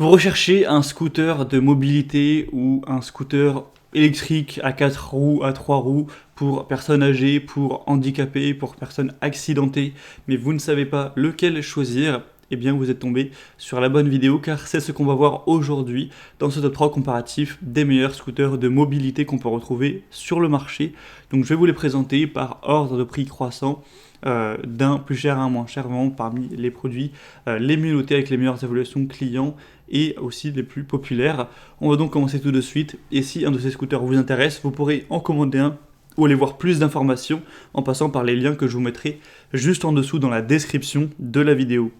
Vous recherchez un scooter de mobilité ou un scooter électrique à 4 roues, à 3 roues, pour personnes âgées, pour handicapés, pour personnes accidentées, mais vous ne savez pas lequel choisir, eh bien vous êtes tombé sur la bonne vidéo car c'est ce qu'on va voir aujourd'hui dans ce top 3 comparatif des meilleurs scooters de mobilité qu'on peut retrouver sur le marché. Donc je vais vous les présenter par ordre de prix croissant. D'un plus cher à un moins cher, vraiment parmi les produits les mieux notés avec les meilleures évaluations clients et aussi les plus populaires. On va donc commencer tout de suite, et si un de ces scooters vous intéresse, vous pourrez en commander un ou aller voir plus d'informations en passant par les liens que je vous mettrai juste en dessous dans la description de la vidéo.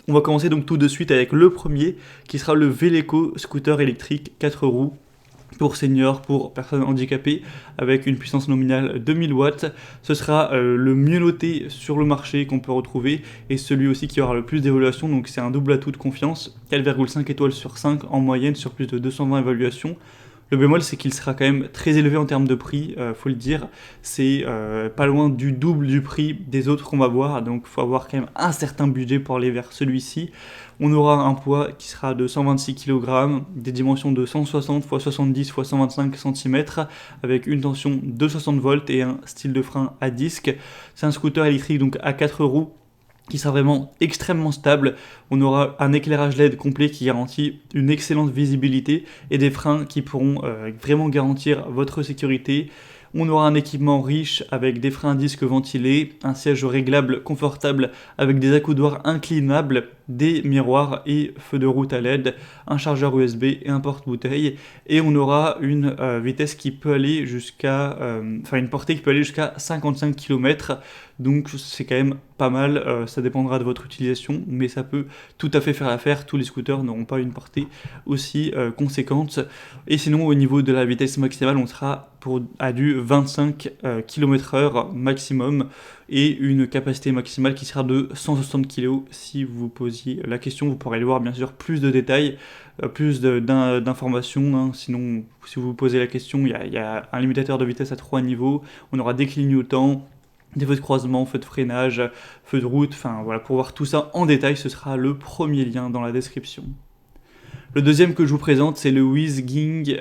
On va commencer donc tout de suite avec le premier qui sera le Veleco scooter électrique 4 roues pour seniors, pour personnes handicapées, avec une puissance nominale de 1000 watts. Ce sera le mieux noté sur le marché qu'on peut retrouver, et celui aussi qui aura le plus d'évaluations, donc c'est un double atout de confiance, 4,5 étoiles sur 5 en moyenne sur plus de 220 évaluations. Le bémol, c'est qu'il sera quand même très élevé en termes de prix, faut le dire. C'est pas loin du double du prix des autres qu'on va voir, donc il faut avoir quand même un certain budget pour aller vers celui-ci. On aura un poids qui sera de 126 kg, des dimensions de 160 x 70 x 125 cm, avec une tension de 60 volts et un style de frein à disque. C'est un scooter électrique donc à 4 roues, qui sera vraiment extrêmement stable. On aura un éclairage LED complet qui garantit une excellente visibilité et des freins qui pourront vraiment garantir votre sécurité. On aura un équipement riche avec des freins à disque ventilés, un siège réglable confortable avec des accoudoirs inclinables, des miroirs et feux de route à LED, un chargeur USB et un porte-bouteille. Et on aura une vitesse qui peut aller jusqu'à, une portée qui peut aller jusqu'à 55 km. Donc c'est quand même pas mal, ça dépendra de votre utilisation, mais ça peut tout à fait faire l'affaire. Tous les scooters n'auront pas une portée aussi conséquente. Et sinon, au niveau de la vitesse maximale, on sera à du 25 km/h maximum, et une capacité maximale qui sera de 160 kg. Si vous posiez la question, vous pourrez aller voir bien sûr plus de détails, plus d'informations, hein. Sinon, si vous vous posez la question, il y a un limitateur de vitesse à 3 niveaux, on aura des clignotants, des feux de croisement, feux de freinage, feux de route, enfin voilà, pour voir tout ça en détail, ce sera le premier lien dans la description. Le deuxième que je vous présente, c'est le WizGing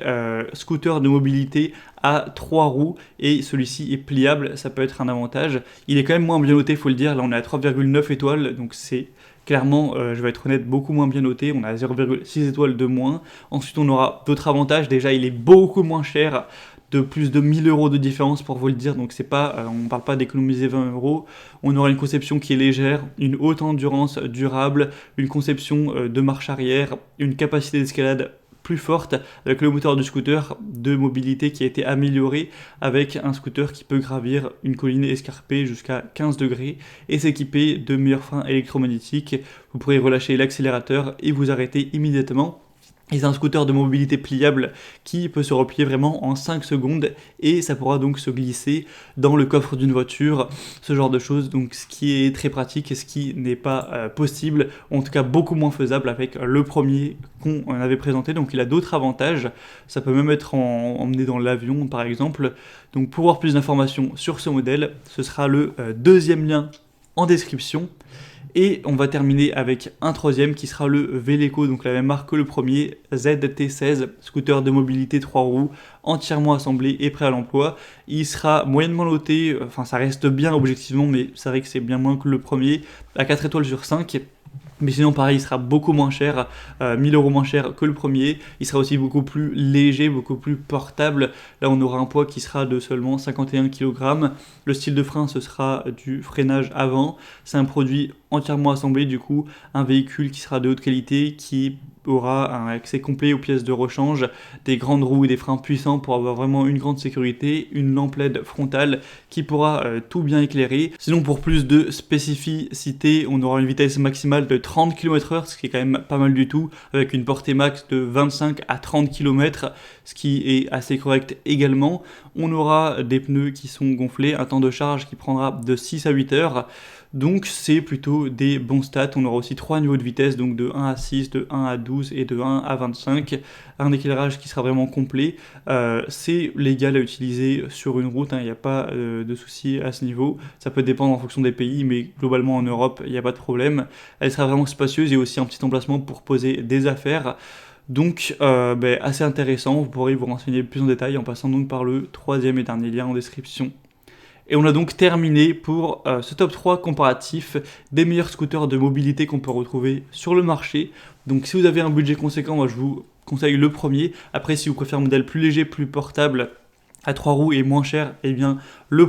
scooter de mobilité à 3 roues, et celui-ci est pliable, ça peut être un avantage. Il est quand même moins bien noté, il faut le dire, là on est à 3,9 étoiles, donc c'est clairement, je vais être honnête, beaucoup moins bien noté, on a 0,6 étoiles de moins. Ensuite on aura d'autres avantages, déjà il est beaucoup moins cher, de plus de 1000 € de différence pour vous le dire, donc c'est pas, on ne parle pas d'économiser 20 €. On aura une conception qui est légère, une haute endurance durable, une conception de marche arrière, une capacité d'escalade plus forte, avec le moteur du scooter de mobilité qui a été amélioré, avec un scooter qui peut gravir une colline escarpée jusqu'à 15 degrés et s'équiper de meilleurs freins électromagnétiques. Vous pourrez relâcher l'accélérateur et vous arrêter immédiatement. Et c'est un scooter de mobilité pliable qui peut se replier vraiment en 5 secondes, et ça pourra donc se glisser dans le coffre d'une voiture, ce genre de choses, donc ce qui est très pratique et ce qui n'est pas possible, en tout cas beaucoup moins faisable avec le premier qu'on avait présenté. Donc il a d'autres avantages, ça peut même être emmené dans l'avion par exemple. Donc pour voir plus d'informations sur ce modèle, ce sera le deuxième lien en description. Et on va terminer avec un troisième qui sera le Veleco, donc la même marque que le premier, ZT16, scooter de mobilité 3 roues, entièrement assemblé et prêt à l'emploi. Il sera moyennement noté, enfin ça reste bien objectivement, mais c'est vrai que c'est bien moins que le premier, à 4 étoiles sur 5. Mais sinon pareil, il sera beaucoup moins cher, 1000 € moins cher que le premier. Il sera aussi beaucoup plus léger, beaucoup plus portable. Là on aura un poids qui sera de seulement 51 kg. Le style de frein, ce sera du freinage avant. C'est un produit entièrement assemblé, du coup un véhicule qui sera de haute qualité, qui aura un accès complet aux pièces de rechange, des grandes roues et des freins puissants pour avoir vraiment une grande sécurité, une lampe LED frontale qui pourra tout bien éclairer. Sinon, pour plus de spécificité, on aura une vitesse maximale de 30 km/h, ce qui est quand même pas mal du tout, avec une portée max de 25 à 30 km, ce qui est assez correct également. On aura des pneus qui sont gonflés, un temps de charge qui prendra de 6 à 8 heures. Donc c'est plutôt des bons stats. On aura aussi 3 niveaux de vitesse, donc de 1 à 6, de 1 à 12 et de 1 à 25. Un éclairage qui sera vraiment complet. C'est légal à utiliser sur une route, il n'y a pas de souci à ce niveau. Ça peut dépendre en fonction des pays, mais globalement en Europe, il n'y a pas de problème. Elle sera vraiment spacieuse et aussi un petit emplacement pour poser des affaires. Donc assez intéressant, vous pourrez vous renseigner plus en détail en passant donc par le troisième et dernier lien en description. Et on a donc terminé pour ce top 3 comparatif des meilleurs scooters de mobilité qu'on peut retrouver sur le marché. Donc si vous avez un budget conséquent, moi je vous conseille le premier. Après, si vous préférez un modèle plus léger, plus portable, à 3 roues et moins cher, eh bien le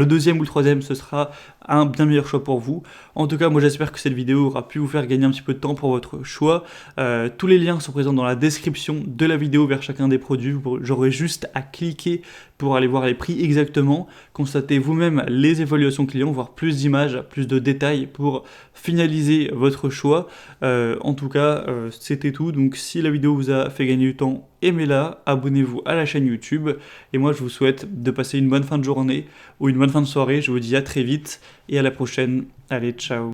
deuxième ou le troisième, ce sera un bien meilleur choix pour vous. En tout cas, moi j'espère que cette vidéo aura pu vous faire gagner un petit peu de temps pour votre choix. Tous les liens sont présents dans la description de la vidéo vers chacun des produits. J'aurai juste à cliquer pour aller voir les prix exactement, constatez vous-même les évaluations clients, voir plus d'images, plus de détails pour finaliser votre choix. En tout cas, c'était tout. Donc si la vidéo vous a fait gagner du temps, aimez-la, abonnez-vous à la chaîne YouTube. Et moi, je vous souhaite de passer une bonne fin de journée ou une bonne fin de soirée. Je vous dis à très vite et à la prochaine. Allez, ciao.